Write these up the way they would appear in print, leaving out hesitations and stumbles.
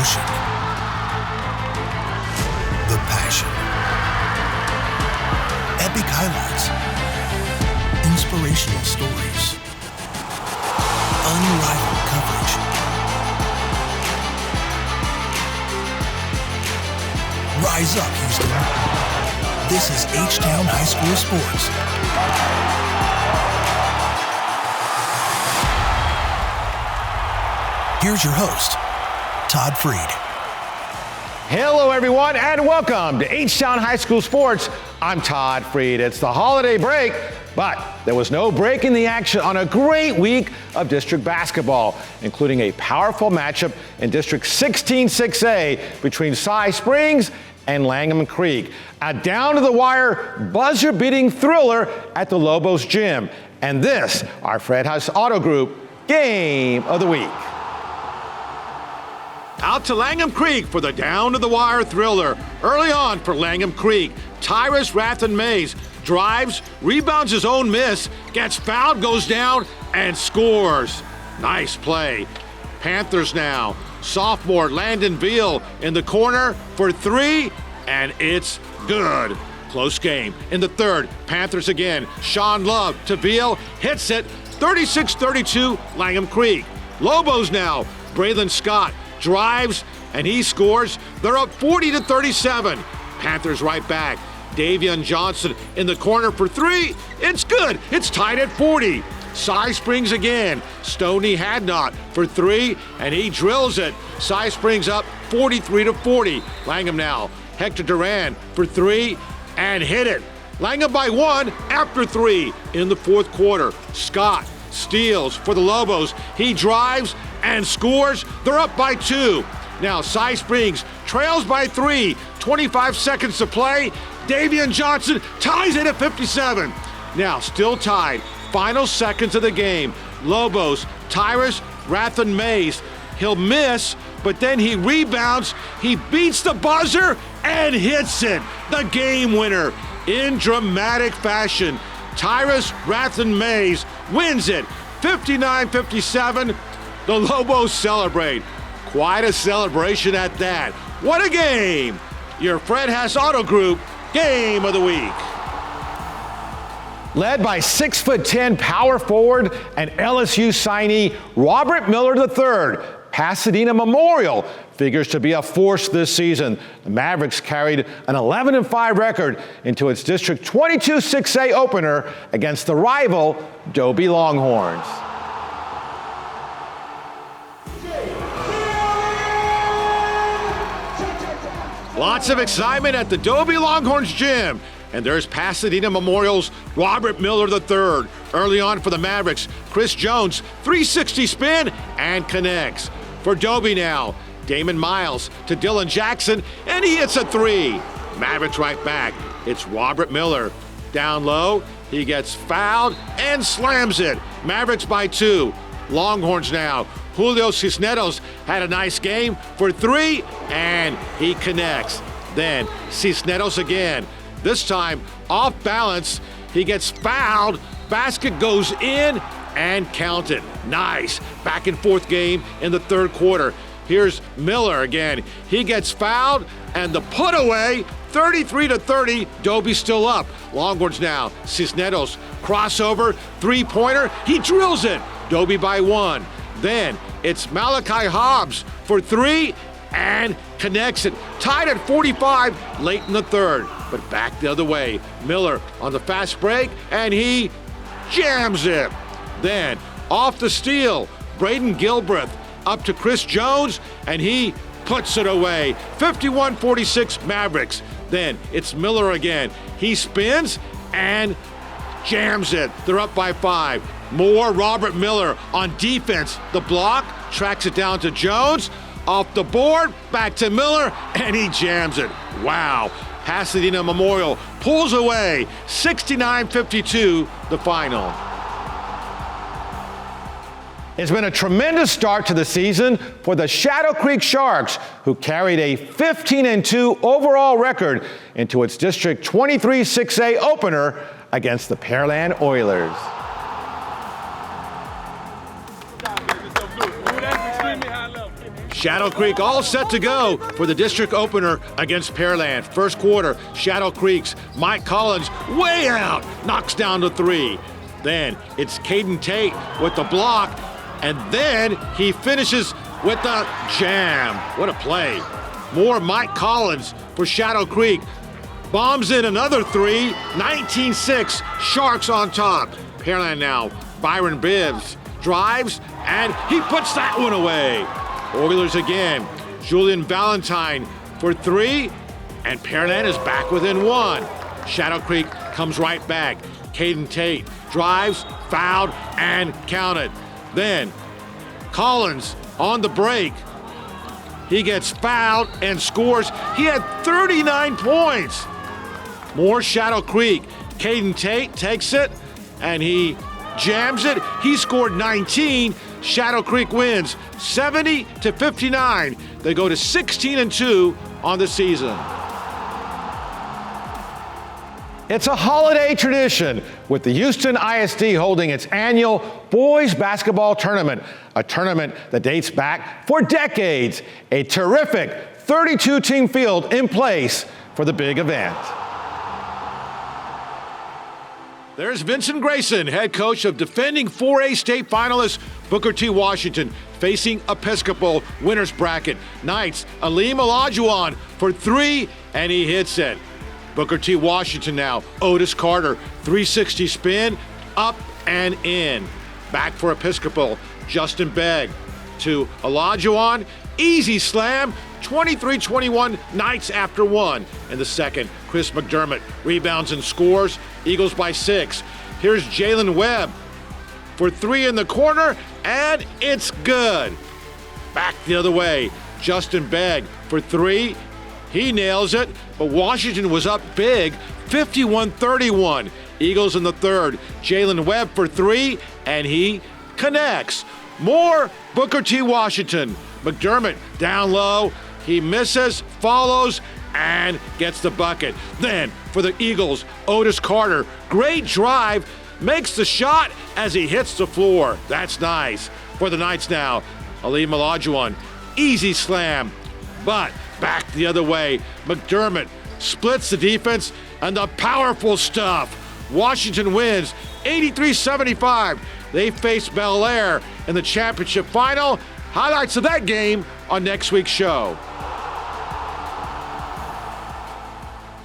emotion, the passion, epic highlights, inspirational stories, unrivaled coverage. Rise up, Houston. This is H-Town High School Sports. Here's your host, Todd Freed. Hello, everyone, and welcome to H-Town High School Sports. I'm Todd Freed. It's the holiday break, but there was no break in the action on a great week of district basketball, including a powerful matchup in District 16-6A between Cy Springs and Langham Creek. A down-to-the-wire, buzzer-beating thriller at the Lobos Gym. And this, our Fred Huss Auto Group Game of the Week. Out to Langham Creek for the down-to-the-wire thriller. Early on for Langham Creek, Tyrus Rathen-Mays drives, rebounds his own miss, gets fouled, goes down, and scores. Nice play. Panthers now. Sophomore Landon Veal in the corner for three, and it's good. Close game. In the third, Panthers again. Sean Love to Veal, hits it, 36-32, Langham Creek. Lobos now. Braylon Scott drives, and he scores. They're up 40-37. Panthers right back. Davion Johnson in the corner for three. It's good. It's tied at 40. Cy Springs again. Stoney Hadnot for three, and he drills it. Cy Springs up 43-40. Langham now. Hector Duran for three, and hit it. Langham by one after three in the fourth quarter. Scott steals for the Lobos. He drives and scores. They're up by two. Now Cy Springs trails by three. 25 seconds to play. Davion Johnson ties it at 57. Now still tied. Final seconds of the game. Lobos, Tyrus Rathen-Mays. He'll miss, but then he rebounds. He beats the buzzer and hits it. The game winner in dramatic fashion. Tyrus Rathen-Mays wins it 59-57. The Lobos celebrate. Quite a celebration at that. What a game! Your Fred Huss Auto Group Game of the Week. Led by 6'10" power forward and LSU signee Robert Miller III, Pasadena Memorial figures to be a force this season. The Mavericks carried an 11-5 record into its District 22-6A opener against the rival Dobie Longhorns. Lots of excitement at the Dobie Longhorns gym. And there's Pasadena Memorial's Robert Miller III. Early on for the Mavericks, Chris Jones, 360 spin and connects. For Dobie now, Damon Miles to Dylan Jackson, and he hits a three. Mavericks right back. It's Robert Miller. Down low, he gets fouled and slams it. Mavericks by two. Longhorns now. Julio Cisneros had a nice game for three, and he connects. Then Cisneros again. This time off balance, he gets fouled. Basket goes in and counted. Nice back and forth game in the third quarter. Here's Miller again. He gets fouled, and the put away, 33-30. Dobie still up. Longhorns now. Cisneros crossover, three-pointer. He drills it. Dobie by one. Then it's Malachi Hobbs for three and connects it. Tied at 45 late in the third, but back the other way. Miller on the fast break, and he jams it. Then off the steal, Braden Gilbreth up to Chris Jones, and he puts it away. 51-46 Mavericks. Then it's Miller again. He spins and jams it. They're up by five. More Robert Miller on defense. The block, tracks it down to Jones. Off the board, back to Miller, and he jams it. Wow. Pasadena Memorial pulls away. 69-52, the final. It's been a tremendous start to the season for the Shadow Creek Sharks, who carried a 15-2 overall record into its District 23-6A opener against the Pearland Oilers. Shadow Creek all set to go for the district opener against Pearland. First quarter, Shadow Creek's Mike Collins way out, knocks down to 3. Then it's Caden Tate with the block, and then he finishes with the jam. What a play. More Mike Collins for Shadow Creek. Bombs in another 3, 19-6, Sharks on top. Pearland now, Byron Bibbs drives, and he puts that one away. Oilers again, Julian Valentine for 3, and Pearland is back within 1. Shadow Creek comes right back. Caden Tate drives, fouled, and counted. Then Collins on the break. He gets fouled and scores. He had 39 points. More Shadow Creek. Caden Tate takes it, and he jams it. He scored 19. Shadow Creek wins 70-59. They go to 16-2 on the season. It's a holiday tradition with the Houston ISD holding its annual boys basketball tournament, a tournament that dates back for decades. A terrific 32-team field in place for the big event. There's Vincent Grayson, head coach of defending 4A state finalist Booker T. Washington, facing Episcopal winners bracket. Knights, Aleem Olajuwon for 3, and he hits it. Booker T. Washington now, Otis Carter, 360 spin, up and in. Back for Episcopal, Justin Begg to Olajuwon, easy slam, 23-21 Knights after 1. In the second, Chris McDermott rebounds and scores, Eagles by 6. Here's Jalen Webb for 3 in the corner, and it's good. Back the other way, Justin Begg for 3. He nails it, but Washington was up big, 51-31. Eagles in the third, Jalen Webb for 3, and he connects. More Booker T. Washington. McDermott down low, he misses, follows, and gets the bucket. Then for the Eagles, Otis Carter, great drive, makes the shot as he hits the floor. That's nice. For the Knights now, Aleem Olajuwon, easy slam, but back the other way, McDermott splits the defense and the powerful stuff. Washington wins 83-75. They face Bel Air in the championship final. Highlights of that game on next week's show.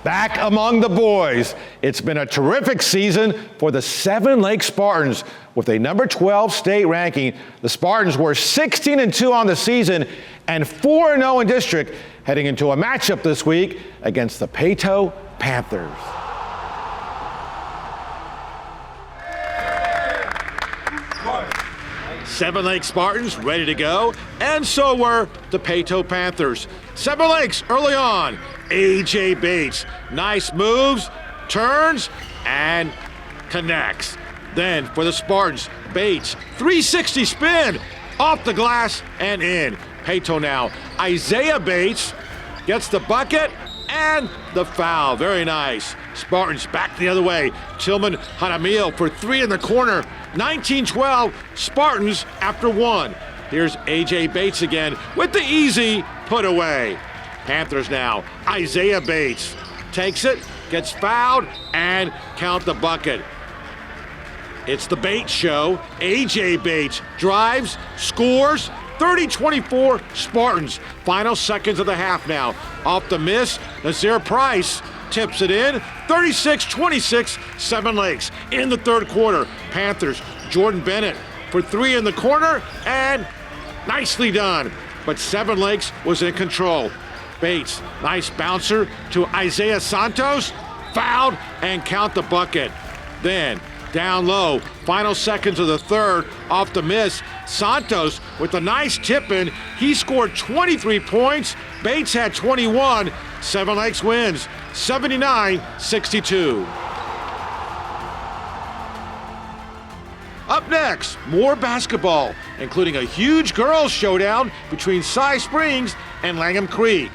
Back among the boys, it's been a terrific season for the Seven Lakes Spartans. With a number 12 state ranking, the Spartans were 16-2 on the season and 4-0 in district, heading into a matchup this week against the Peyto Panthers. Seven Lakes Spartans ready to go, and so were the Peyto Panthers. Seven Lakes early on, A.J. Bates, nice moves, turns, and connects. Then for the Spartans, Bates, 360 spin, off the glass and in. Peyto now, Isaiah Bates gets the bucket and the foul, very nice. Spartans back the other way, Tillman Hadamil for 3 in the corner, 19-12, Spartans after 1. Here's A.J. Bates again with the easy put away. Panthers now, Isaiah Bates takes it, gets fouled, and count the bucket. It's the Bates show. A.J. Bates drives, scores, 30-24 Spartans. Final seconds of the half now. Off the miss, Nazir Price tips it in, 36-26, Seven Lakes. In the third quarter, Panthers, Jordan Bennett for 3 in the corner, and nicely done. But Seven Lakes was in control. Bates, nice bouncer to Isaiah Santos, fouled, and count the bucket. Then, down low, final seconds of the third, off the miss, Santos with a nice tip-in. He scored 23 points. Bates had 21. Seven Lakes wins 79-62. Up next, more basketball, including a huge girls' showdown between Cy Springs and Langham Creek.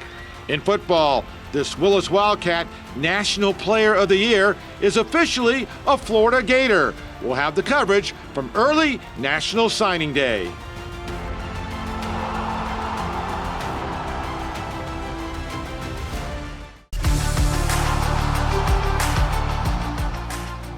In football, this Willis Wildcat National Player of the Year is officially a Florida Gator. We'll have the coverage from early National Signing Day.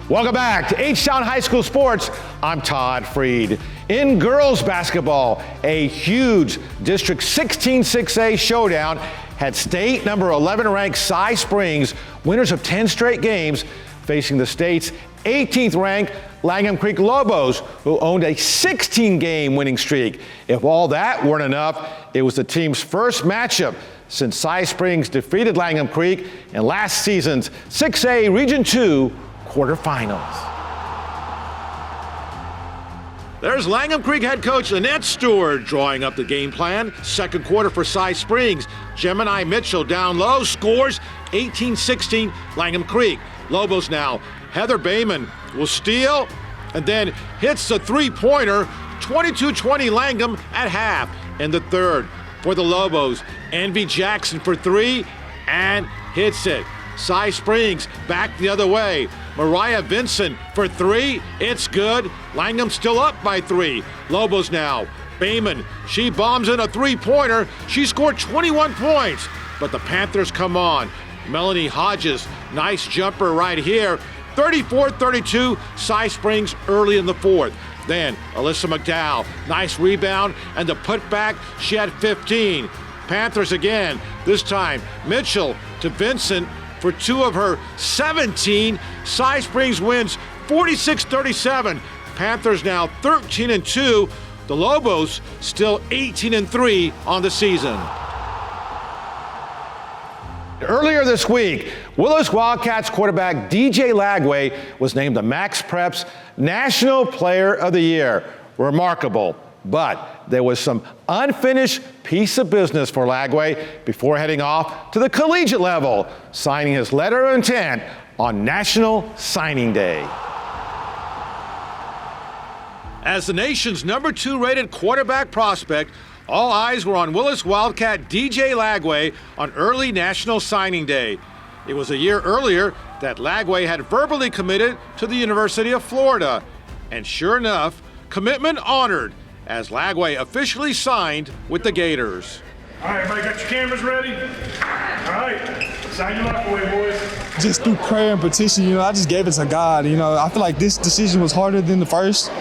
Welcome back to H-Town High School Sports. I'm Todd Freed. In girls basketball, a huge District 16 6A showdown had state number 11 ranked Cy Springs, winners of 10 straight games, facing the state's 18th ranked Langham Creek Lobos, who owned a 16-game winning streak. If all that weren't enough, it was the team's first matchup since Cy Springs defeated Langham Creek in last season's 6A Region 2 quarterfinals. There's Langham Creek head coach Annette Stewart drawing up the game plan. Second quarter for Cy Springs. Gemini Mitchell down low, scores 18-16 Langham Creek. Lobos now. Heather Bayman will steal and then hits the three-pointer, 22-20 Langham at half. In the third for the Lobos, Envy Jackson for three and hits it. Cy Springs back the other way. Mariah Vincent for three. It's good. Langham still up by three. Lobos now. Bayman, she bombs in a three-pointer. She scored 21 points, but the Panthers come on. Melanie Hodges, nice jumper right here. 34-32, Cy Springs early in the fourth. Then Alyssa McDowell, nice rebound, and the putback, she had 15. Panthers again, this time Mitchell to Vincent for two of her 17. Cy Springs wins 46-37. Panthers now 13-2. The Lobos still 18-3 on the season. Earlier this week, Willis Wildcats quarterback DJ Lagway was named the MaxPreps National Player of the Year. Remarkable, but there was some unfinished piece of business for Lagway before heading off to the collegiate level, signing his letter of intent on National Signing Day. As the nation's number 2 rated quarterback prospect, all eyes were on Willis Wildcat DJ Lagway on early National Signing Day. It was a year earlier that Lagway had verbally committed to the University of Florida. And sure enough, commitment honored as Lagway officially signed with the Gators. All right, everybody got your cameras ready? All right, sign your life away, boys. Just through prayer and petition, I just gave it to God. I feel like this decision was harder than the first.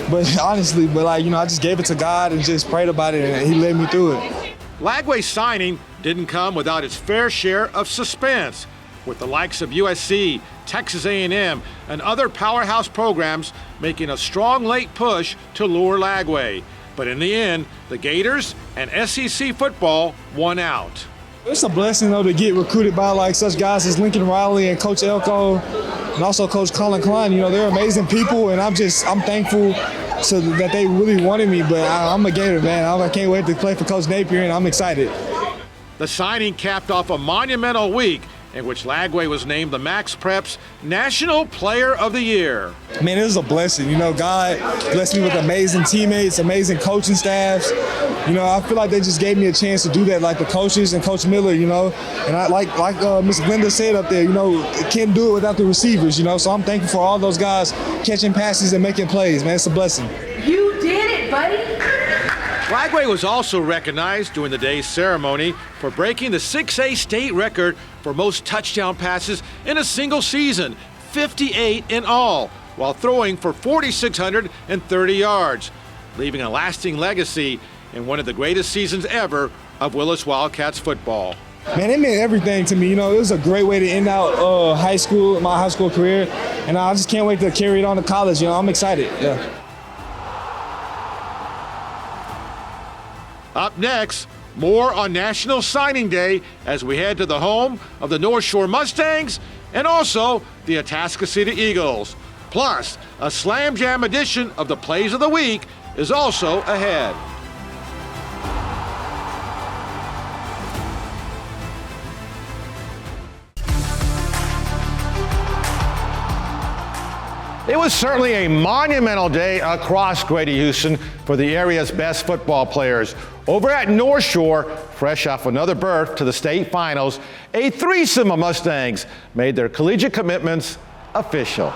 But honestly, I just gave it to God and just prayed about it, and He led me through it. Lagway's signing didn't come without its fair share of suspense, with the likes of USC, Texas A&M, and other powerhouse programs making a strong late push to lure Lagway. But in the end, the Gators and SEC football won out. It's a blessing, though, to get recruited by such guys as Lincoln Riley and Coach Elko, and also Coach Colin Klein. They're amazing people, and I'm thankful that they really wanted me. But I'm a Gator, man. I can't wait to play for Coach Napier, and I'm excited. The signing capped off a monumental week in which Lagway was named the MaxPreps National Player of the Year. Man, it was a blessing. God blessed me with amazing teammates, amazing coaching staffs. I feel like they just gave me a chance to do that, like the coaches and Coach Miller, And I like Miss Glenda said up there, can't do it without the receivers, So I'm thankful for all those guys catching passes and making plays, man. It's a blessing. You did it, buddy. Lagway was also recognized during the day's ceremony for breaking the 6A state record for most touchdown passes in a single season, 58 in all, while throwing for 4,630 yards, leaving a lasting legacy in one of the greatest seasons ever of Willis Wildcats football. Man, it meant everything to me. It was a great way to end out my high school career, and I just can't wait to carry it on to college. I'm excited. Yeah. Up next, more on National Signing Day as we head to the home of the North Shore Mustangs and also the Atascocita Eagles. Plus, a Slam Jam edition of the Plays of the Week is also ahead. It was certainly a monumental day across Grady Houston for the area's best football players. Over at North Shore, fresh off another berth to the state finals, a threesome of Mustangs made their collegiate commitments official.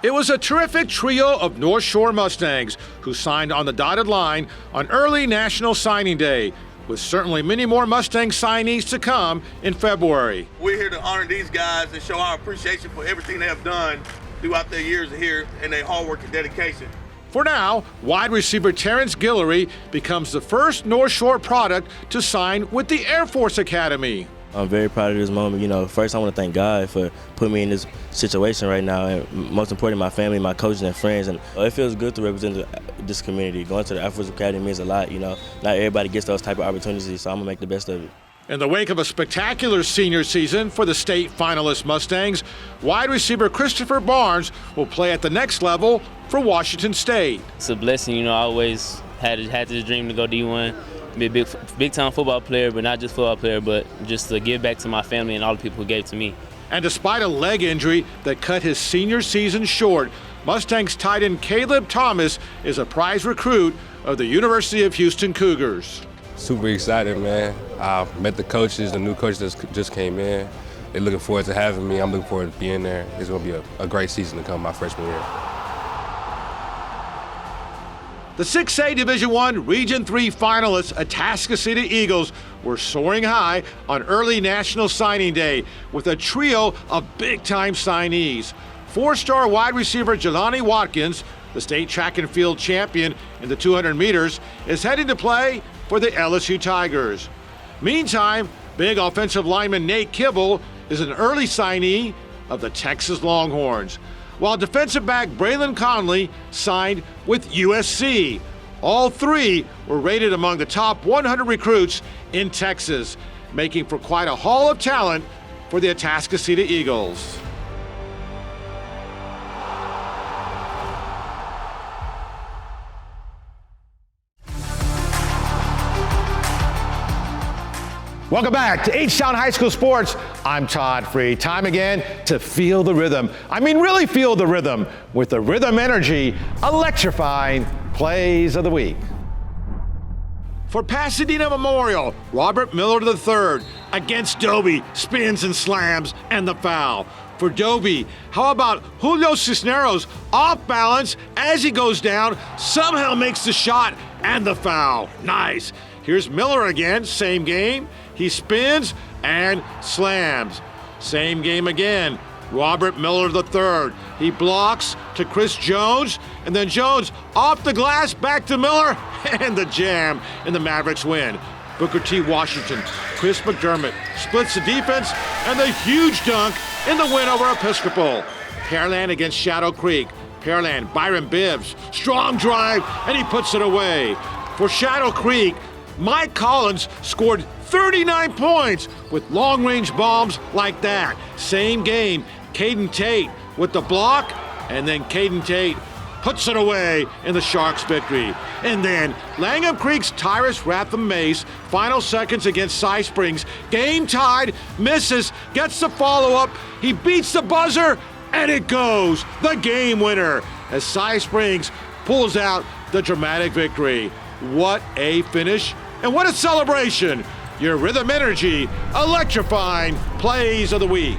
It was a terrific trio of North Shore Mustangs who signed on the dotted line on early National Signing Day. with certainly many more Mustang signees to come in February. We're here to honor these guys and show our appreciation for everything they have done throughout their years here and their hard work and dedication. For now, wide receiver Terrence Guillory becomes the first North Shore product to sign with the Air Force Academy. I'm very proud of this moment. You know, first I want to thank God for putting me in this situation right now, and most importantly, my family, my coaches, and friends. And it feels good to represent this community. Going to the Air Force Academy means a lot. You know, not everybody gets those type of opportunities, so I'm gonna make the best of it. In the wake of a spectacular senior season for the state finalist Mustangs, wide receiver Christopher Barnes will play at the next level for Washington State. It's a blessing, you know. I always had this dream to go D1. Be a big-time football player, but not just football player, but just to give back to my family and all the people who gave to me. And despite a leg injury that cut his senior season short, Mustangs tight end Caleb Thomas is a prize recruit of the University of Houston Cougars. Super excited, man. I met the coaches, the new coaches that just came in. They're looking forward to having me. I'm looking forward to being there. It's going to be a great season to come my freshman year. The 6A Division I Region 3 finalists, Atascocita Eagles, were soaring high on early National Signing Day with a trio of big-time signees. Four-star wide receiver Jelani Watkins, the state track and field champion in the 200 meters, is heading to play for the LSU Tigers. Meantime, big offensive lineman Nate Kibble is an early signee of the Texas Longhorns, while defensive back Braylon Conley signed with USC. All three were rated among the top 100 recruits in Texas, making for quite a haul of talent for the Atascocita Eagles. Welcome back to H-Town High School Sports. I'm Todd Free. Time again to feel the rhythm. I mean, really feel the rhythm with the Rhythm Energy electrifying plays of the week. For Pasadena Memorial, Robert Miller III against Dobie, spins and slams, and the foul. For Dobie, how about Julio Cisneros off balance as he goes down, somehow makes the shot and the foul. Nice. Here's Miller again, same game. He spins and slams. Same game again. Robert Miller III. He blocks to Chris Jones, and then Jones off the glass, back to Miller, and the jam, and the Mavericks win. Booker T. Washington, Chris McDermott splits the defense, and the huge dunk in the win over Episcopal. Pearland against Shadow Creek. Pearland, Byron Bibbs, strong drive, and he puts it away. For Shadow Creek, Mike Collins scored 39 points with long-range bombs like that. Same game, Caden Tate with the block, and then Caden Tate puts it away in the Sharks' victory. And then Langham Creek's Tyrus Ratham Mace, final seconds against Cy Springs, game tied, misses, gets the follow-up, he beats the buzzer, and it goes, the game winner, as Cy Springs pulls out the dramatic victory. What a finish, and what a celebration. Your Rhythm Energy electrifying plays of the week.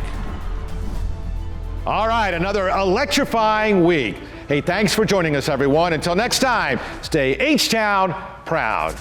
All right, another electrifying week. Hey, thanks for joining us, everyone. Until next time, stay H-Town proud.